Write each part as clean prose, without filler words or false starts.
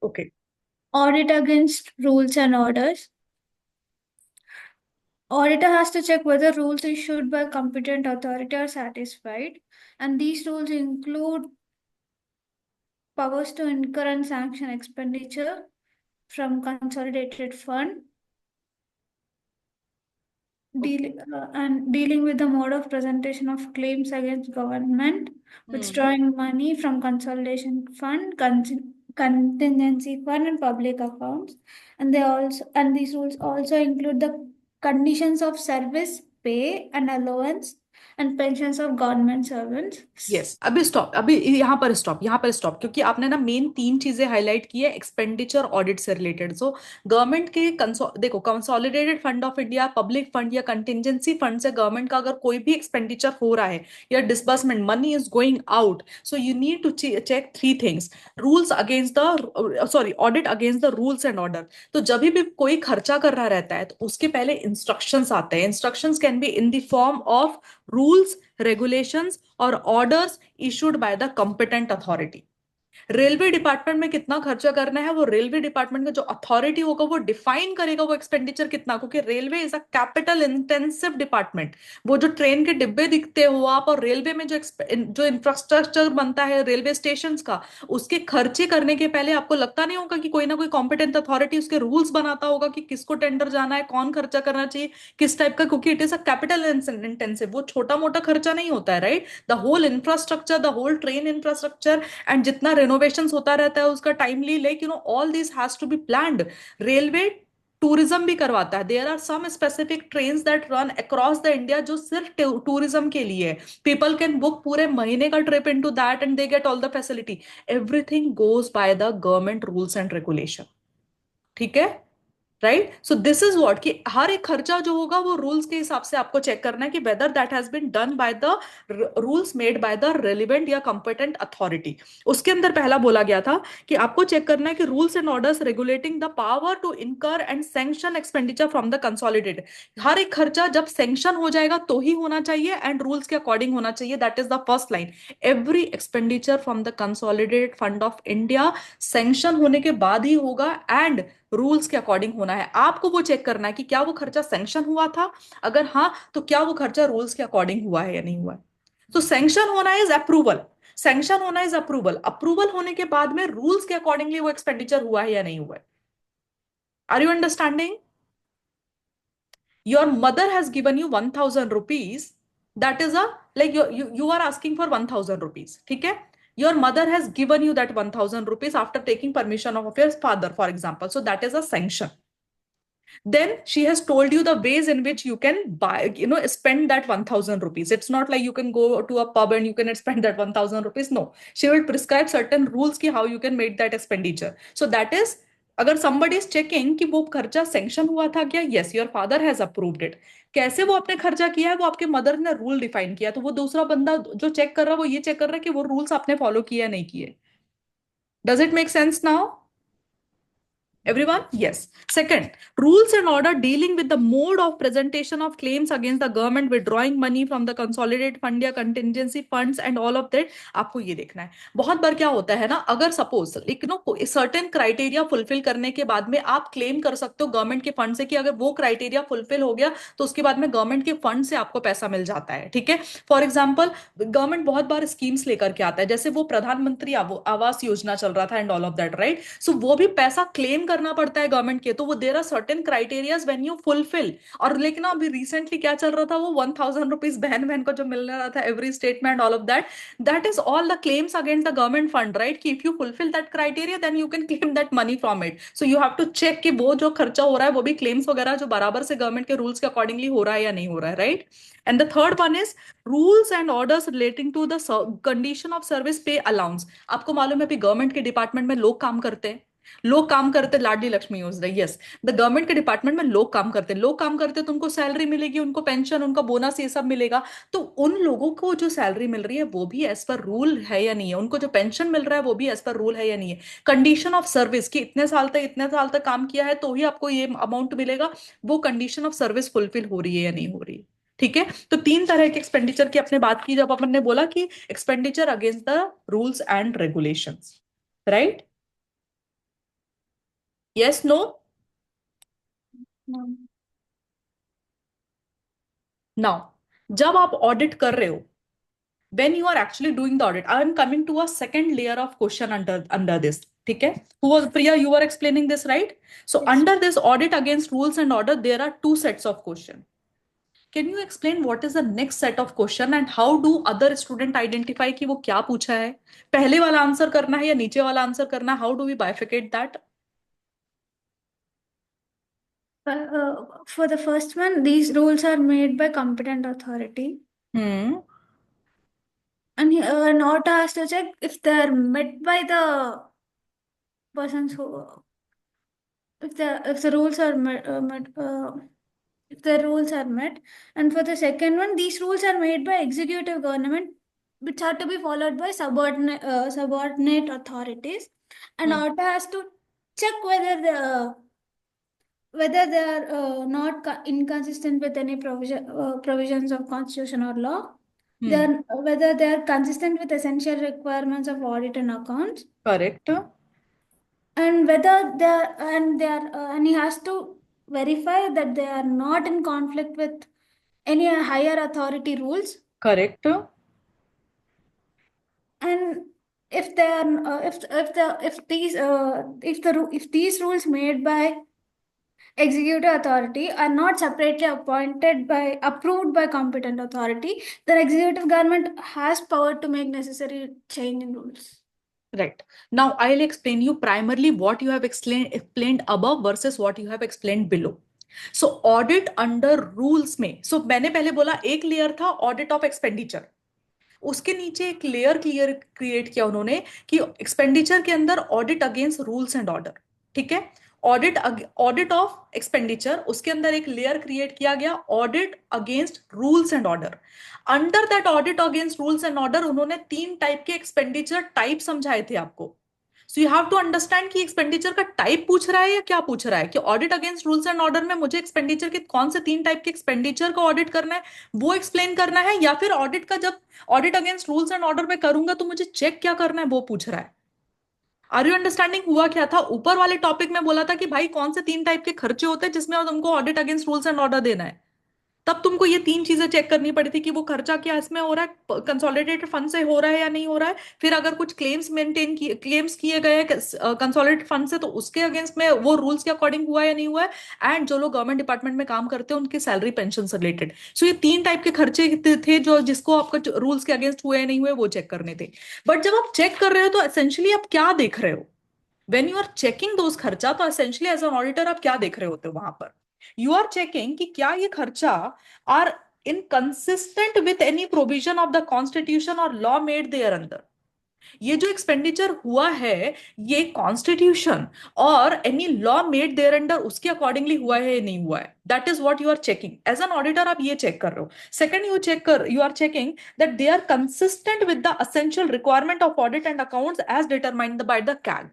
Okay. Audit against rules and orders. Auditor has to check whether rules issued by competent authority are satisfied, and these rules include powers to incur and sanction expenditure from consolidated fund, dealing with the mode of presentation of claims against government, Hmm. withdrawing money from consolidation fund, contingency fund, and public accounts. And these rules also include the conditions of service, pay and allowance, and pensions of government servants. Yes, अभी stop, अभी यहाँ पर stop, यहाँ पर stop, क्योंकि आपने ना main तीन चीजें हाईलाइट की है एक्सपेंडिचर ऑडिट से रिलेटेड। सो गवर्नमेंट के देखो, consolidated fund of India, public fund या कंटिजेंसी फंड से गवर्नमेंट का अगर कोई भी एक्सपेंडिचर हो रहा है या disbursement money is going out, so you need to check three things. Rules against the, sorry, audit against the rules and order. तो जब भी कोई खर्चा कर रहा रहता है तो उसके पहले इंस्ट्रक्शंस आते हैं। Instructions can be in the form of rules, regulations और orders issued by the competent authority। Railway department में कितना खर्चा करना है, वो रेलवे डिपार्टमेंट का जो अथॉरिटी होगा वो डिफाइन करेगा वो एक्सपेंडिचर कितना, क्योंकि railway is a capital intensive department. वो जो ट्रेन के डिब्बे दिखते हो आप, और रेलवे में जो इंफ्रास्ट्रक्चर बनता है रेलवे स्टेशन का, उसके खर्चे करने के पहले आपको लगता नहीं होगा कि कोई ना कोई कॉम्पिटेंट अथॉरिटी उसके रूल्स बनाता होगा कि किसको टेंडर जाना है, कौन खर्चा करना चाहिए, किस टाइप का, क्योंकि it is a capital intensive. वो छोटा मोटा खर्चा नहीं होता है, right? The whole infrastructure, the whole train infrastructure, and जितना रेनोवेशन होता रहता है उसका timely, like all this has to be planned. Railway tourism भी करवाता है। There are some specific trains that run across the India जो सिर्फ टूरिज्म के लिए है। पीपल कैन बुक पूरे महीने का trip into that and they get all the facility. Everything goes by the government rules and regulation. ठीक है? Right? So this is what, कि हर एक खर्चा जो होगा वो रूल्स के हिसाब से आपको चेक करना है कि whether that has been done by the rules made by the relevant या कंपिटेंट अथॉरिटी। उसके अंदर पहला बोला गया था कि आपको चेक करना है कि rules and orders regulating the power to incur and sanction expenditure from the consolidated. हर एक खर्चा जब सैंक्शन हो जाएगा तो ही होना चाहिए एंड रूल्स के अकॉर्डिंग होना चाहिए। That is the first line. Every expenditure from the consolidated fund of India sanction होने के बाद ही होगा एंड रूल्स के अकॉर्डिंग होना है। आपको वो चेक करना है कि क्या वो खर्चा सैंक्शन हुआ था, अगर हाँ तो क्या वो खर्चा रूल्स के अकॉर्डिंग हुआ है या नहीं हुआ है। तो सैंक्शन होना इज अप्रूवल, सैंक्शन होना इज अप्रूवल, अप्रूवल होने के बाद में रूल्स के अकॉर्डिंगली वो एक्सपेंडिचर हुआ है या नहीं हुआ है। Are you understanding? Your mother has given you 1,000 rupees, that is a, like you are asking for 1,000 rupees, ठीक है? Your mother has given you that 1,000 rupees after taking permission of your father, for example, so that is a sanction. Then she has told you the ways in which you can buy, spend that 1,000 rupees. It's not like you can go to a pub and you can spend that 1,000 rupees. No, she will prescribe certain rules ki how you can make that expenditure. So that is, अगर somebody is checking कि वो खर्चा sanction हुआ था क्या, yes, your father has approved it। कैसे वो आपने खर्चा किया है, वो आपके मदर ने रूल डिफाइन किया, तो वो दूसरा बंदा जो चेक कर रहा है वो ये चेक कर रहा है कि वो रूल्स आपने फॉलो किया नहीं किए। Does it make sense now? Everyone? Yes. Second, rules and order dealing with the mode of presentation of claims against the government, withdrawing money from the consolidated fund या contingency funds and all of that, आपको ये देखना है। बहुत बार क्या होता है ना, अगर सपोज एक सर्टेन क्राइटेरिया फुलफिल करने के बाद में आप क्लेम कर सकते हो गवर्नमेंट के फंड से कि अगर वो क्राइटेरिया फुलफिल हो गया तो उसके बाद में गवर्नमेंट के फंड से आपको पैसा मिल जाता है। ठीक है? फॉर एग्जाम्पल, गवर्नमेंट बहुत बार स्कीम्स लेकर के आता है, जैसे वो प्रधानमंत्री आवास योजना चल रहा था and all of that, right? So वो भी पैसा क्लेम करना पड़ता है गवर्नमेंट के, तो वो there are certain criterias when you fulfil. और लेकिन अभी रिसेंटली क्या चल रहा था, वो 1,000 रुपीज बहन बहन को जो मिल रहा था every statement, all of that, that is all the claims against the government fund, right? कि if you fulfil that criteria then you can claim that money from it. So you have to check कि वो जो खर्चा हो रहा है वो भी क्लेम्स वगैरह जो बराबर से गवर्नमेंट के रूल्स के अकॉर्डिंगली हो रहा है या नहीं हो रहा है, right? And the third one is rules and orders relating to the condition of service pay allowance. आपको मालूम है अभी गवर्नमेंट के डिपार्टमेंट में लोग काम करते हैं, लोग काम करते हैं, लाडली लक्ष्मी योजना, यस, द गवर्नमेंट के डिपार्टमेंट में लोग काम करते हैं, लोग काम करते हैं तो उनको सैलरी मिलेगी, उनको पेंशन, उनका बोनस, ये सब मिलेगा। तो उन लोगों को जो सैलरी मिल रही है वो भी एज पर रूल है या नहीं है, उनको जो पेंशन मिल रहा है वो भी एज पर रूल है या नहीं है। कंडीशन ऑफ सर्विस कि इतने साल तक काम किया है तो ही आपको ये अमाउंट मिलेगा, वो कंडीशन ऑफ सर्विस फुलफिल हो रही है या नहीं हो रही है। ठीक है? तो तीन तरह के एक्सपेंडिचर की अपने बात की, जब अपन ने बोला कि expenditure against the rules and regulations, right? Yes no? No. Now जब आप ऑडिट कर रहे हो, when you are actually doing the audit, I am coming to a second layer of question under this. ठीक है? Who was Priya? You were explaining this, right? So Yes. under this audit against rules and order, there are two sets of question. Can you explain what is the next set of question and how do other student identify कि वो क्या पूछा है? पहले वाला answer करना है या नीचे वाला आंसर करना है? How do we bifurcate that? For the first one, these rules are made by competent authority, Hmm. and an auto has to check if they are met by the persons who, if the rules are if the rules are met. And for the second one, these rules are made by executive government, which are to be followed by subordinate authorities, and Hmm. auto has to check whether they are not inconsistent with any provisions of constitution or law. They Hmm. are whether they are consistent with essential requirements of audit and accounts, Correct. and whether and he has to verify that they are not in conflict with any higher authority rules. Correct. And if they are if these rules made by executive authority are not separately appointed by approved by competent authority, then executive government has power to make necessary change in rules. Right. Now I'll explain you primarily what you have explained above versus what you have explained below. So audit under rules में, so मैंने पहले बोला एक layer था audit of expenditure, उसके नीचे एक layer clear create किया उन्होंने कि एक्सपेंडिचर के अंदर audit against rules and order. ठीक है? ऑडिट ऑडिट ऑफ एक्सपेंडिचर, उसके अंदर एक लेयर क्रिएट किया गया audit against rules and order. Under that audit against rules and order उन्होंने तीन टाइप के एक्सपेंडिचर टाइप समझाए थे आपको। So you have to understand कि एक्सपेंडिचर का टाइप पूछ रहा है या क्या पूछ रहा है, कि audit against rules and order में मुझे एक्सपेंडिचर के कौन से तीन टाइप के एक्सपेंडिचर को ऑडिट करना है वो एक्सप्लेन करना है, या फिर ऑडिट का जब audit against rules and order में करूंगा तो मुझे चेक क्या करना है वो पूछ रहा है। Are you understanding? हुआ क्या था ऊपर वाले टॉपिक में बोला था कि भाई कौन से तीन टाइप के खर्चे होते हैं जिसमें तुमको audit against rules and order देना है, तब तुमको ये तीन चीजें चेक करनी पड़ी थी कि वो खर्चा क्या इसमें हो रहा है, कंसोलिडेटेड फंड से हो रहा है या नहीं हो रहा है, फिर अगर कुछ क्लेम्स किए गए हैं कंसोलिडेटेड फंड से तो उसके अगेंस्ट में वो रूल्स के अकॉर्डिंग हुआ है या नहीं हुआ है, एंड जो लोग गवर्नमेंट डिपार्टमेंट में काम करते हैं उनकी सैलरी पेंशन से रिलेटेड। सो ये तीन टाइप के खर्चे थे जो जिसको आपका रूल्स के अगेंस्ट हुए या नहीं हुए वो चेक करने थे। बट जब आप चेक कर रहे हो तो एसेंशियली आप क्या देख रहे हो? When you are checking those खर्चा तो एसेंशियली एज एन ऑडिटर आप क्या देख रहे होते हो वहां पर? यू आर चेकिंग कि क्या ये खर्चा are inconsistent with any provision of the constitution और लॉ मेड देयर अंदर। ये जो एक्सपेंडिचर हुआ है ये कॉन्स्टिट्यूशन और any law made there under उसके अकॉर्डिंगली हुआ है या नहीं हुआ है, that is what you are checking as an auditor. आप ये चेक कर रहे हो। Second, you are checking that they are consistent with the essential requirement of audit and accounts as determined by the CAG.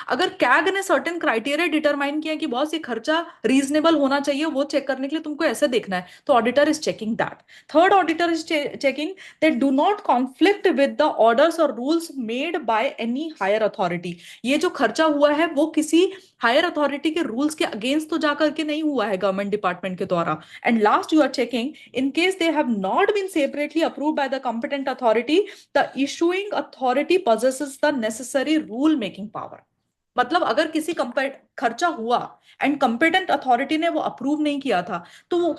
अगर CAG ने certain criteria determine किया कि बहुत ये खर्चा रीजनेबल होना चाहिए वो चेक करने के लिए तुमको ऐसे देखना है तो auditor is checking that. Third, auditor is checking they do not conflict with the orders or rules made by any higher authority। ये जो खर्चा हुआ है वो किसी हायर अथॉरिटी के रूल्स के अगेंस्ट तो जाकर के नहीं हुआ है गवर्नमेंट डिपार्टमेंट के द्वारा। And last, you are checking in case they have not been separately approved by the competent authority, the issuing authority possesses the necessary rule making power। मतलब अगर किसी खर्चा हुआ एंड कंपेटेंट अथॉरिटी ने वो approve नहीं किया था तो वो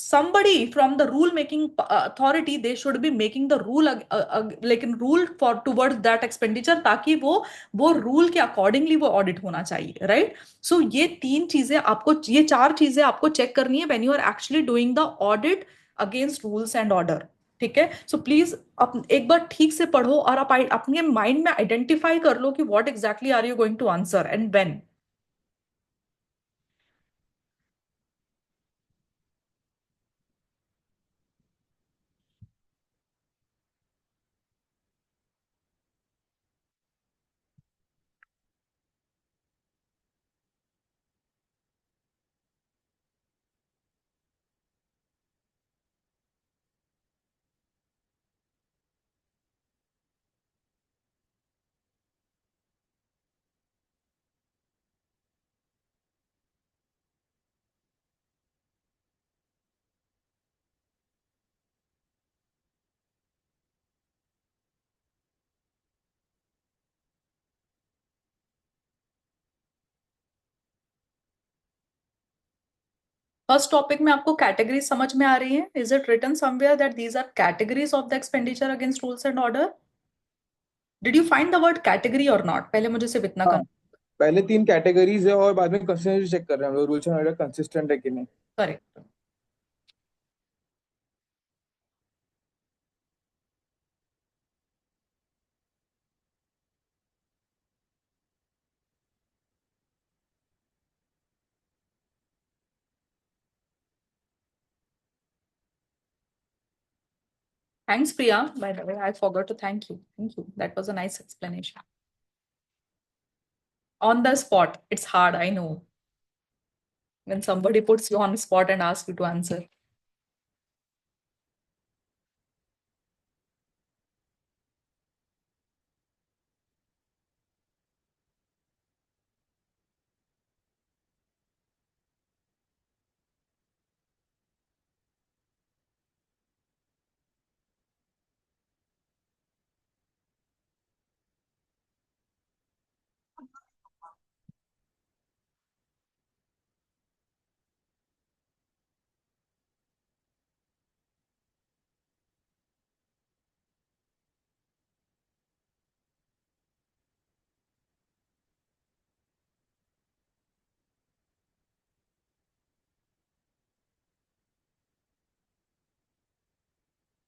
somebody from the rule making authority they should be making the rule, लेकिन rule for towards that expenditure ताकि वो रूल के अकॉर्डिंगली वो ऑडिट होना चाहिए, राइट? सो ये तीन चीजें आपको, ये चार चीजें आपको चेक करनी है when you are actually doing the audit against rules and order. ठीक है? सो प्लीज आप एक बार ठीक से पढ़ो और आप अपने माइंड में आइडेंटिफाई कर लो कि what exactly are you going to answer and when. First topic में आपको कैटेगरी समझ में आ रही है? Is it written somewhere that these are categories of the expenditure against rules and order? Did you find the word category और not? पहले मुझे सिर्फ इतना हाँ, करना। पहले 3 कैटेगरीज है और बाद में कंसिस्टेंसी चेक कर रहे हैं हम लोग, रूल्स एंड ऑर्डर कंसिस्टेंट है कि नहीं। Correct. Thanks, Priya. By the way, I forgot to thank you. Thank you. That was a nice explanation. On the spot. It's hard, I know. When somebody puts you on the spot and asks you to answer.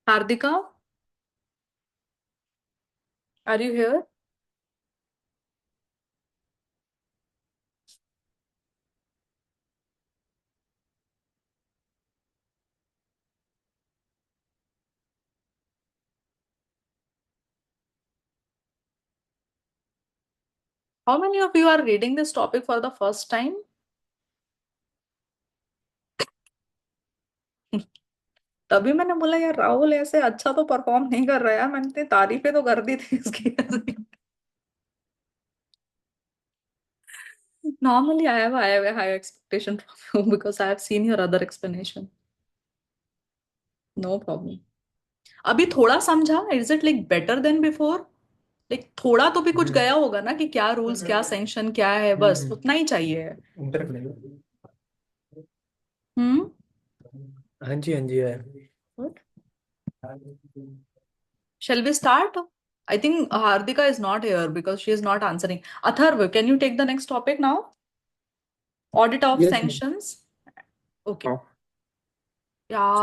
Hardika, are you here? How many of you are reading this topic for the first time? तभी मैंने बोला यार राहुल ऐसे अच्छा तो perform नहीं कर रहा यार, मैंने तारीफें तो कर दी थी इसकी। Normally I have a higher expectation from you because I have seen your other explanation. No problem. अभी थोड़ा समझा? Is it like better than before? Like थोड़ा तो भी कुछ गया होगा ना कि क्या रूल्स, क्या सैंक्शन, क्या है, बस उतना ही चाहिए। हम्म। हाँ जी, हाँ जी है। Shall we start? I think Hardika is not here because she is not answering. Atharv, can you take the next topic now? Audit of Yes, ma'am. sanctions. Okay. हाँ। Yeah.